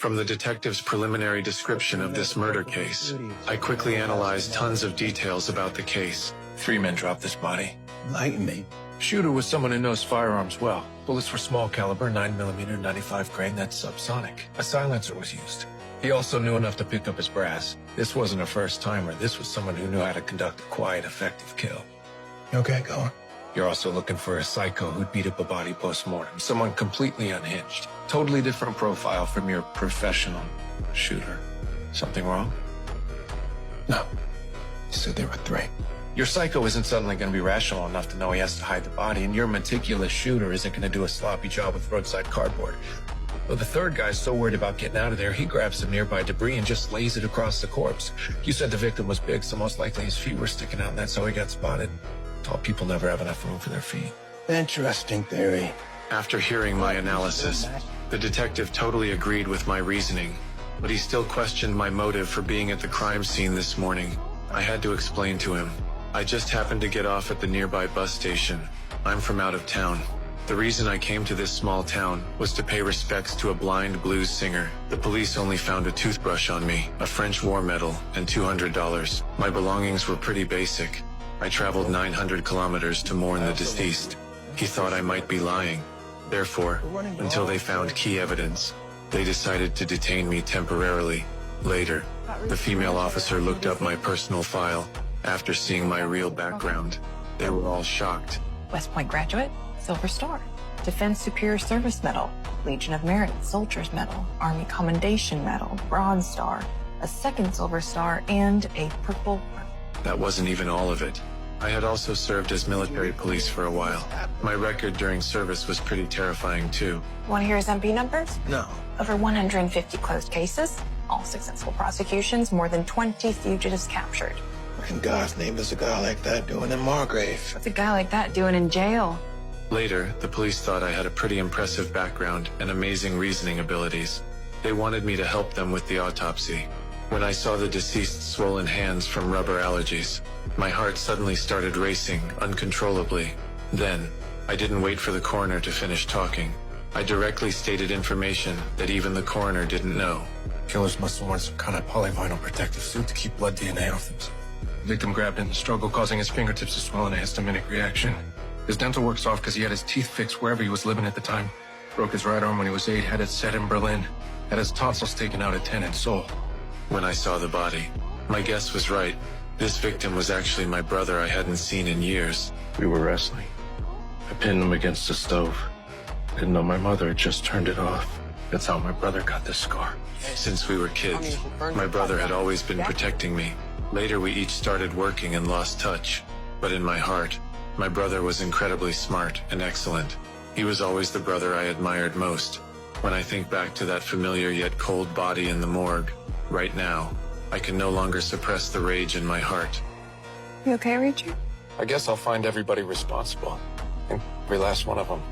From the detective's preliminary description of this murder case, I quickly analyzed tons of details about the case. 3 men dropped this body. Enlighten me. Shooter was someone who knows firearms well. Bullets were small caliber, 9mm, 95 grain, that's subsonic. A silencer was used. He also knew enough to pick up his brass. This wasn't a first-timer. This was someone who knew how to conduct a quiet, effective kill. Okay, go on. You're also looking for a psycho who'd beat up a body post-mortem. Someone completely unhinged. Totally different profile from your professional shooter. Something wrong? No. You said there were 3. Your psycho isn't suddenly going to be rational enough to know he has to hide the body, and your meticulous shooter isn't going to do a sloppy job with roadside cardboard. But the third guy's so worried about getting out of there, he grabs some nearby debris and just lays it across the corpse. You said the victim was big, so most likely his feet were sticking out, and that's how he got spotted. Tall people never have enough room for their feet. Interesting theory. After hearing my analysis, the detective totally agreed with my reasoning, but he still questioned my motive for being at the crime scene this morning. I had to explain to him. I just happened to get off at the nearby bus station. I'm from out of town. The reason I came to this small town was to pay respects to a blind blues singer. The police only found a toothbrush on me, a French war medal, and $200. My belongings were pretty basic. I traveled 900 kilometers to mourn the deceased. He thought I might be lying. Therefore, until they found key evidence, they decided to detain me temporarily. Later, the female officer looked up my personal file. After seeing my real background, they were all shocked. West Point graduate, Silver Star, Defense Superior Service Medal, Legion of Merit, Soldier's Medal, Army Commendation Medal, Bronze Star, a second Silver Star, and a Purple. That wasn't even all of it. I had also served as military police for a while. My record during service was pretty terrifying too. Want to hear his MP numbers? No. Over 150 closed cases, all successful prosecutions, more than 20 fugitives captured. What in God's name is a guy like that doing in Margrave? What's a guy like that doing in jail? Later, the police thought I had a pretty impressive background and amazing reasoning abilities. They wanted me to help them with the autopsy. When I saw the deceased's swollen hands from rubber allergies, my heart suddenly started racing uncontrollably. Then, I didn't wait for the coroner to finish talking. I directly stated information that even the coroner didn't know. Killers must have worn some kind of polyvinyl protective suit to keep blood DNA off them. The victim grabbed in the struggle, causing his fingertips to swell in a histaminic reaction. His dental work's off because he had his teeth fixed wherever he was living at the time. Broke his right arm when he was 8, had it set in Berlin. Had his tonsils taken out at 10 in Seoul. When I saw the body, my guess was right. This victim was actually my brother I hadn't seen in years. We were wrestling. I pinned him against the stove. Didn't know my mother had just turned it off. That's how my brother got this scar. Since we were kids, my brother had always been protecting me. Later, we each started working and lost touch. But in my heart, my brother was incredibly smart and excellent. He was always the brother I admired most. When I think back to that familiar yet cold body in the morgue, right now, I can no longer suppress the rage in my heart. You okay, Richard? I guess I'll find everybody responsible. Every last one of them.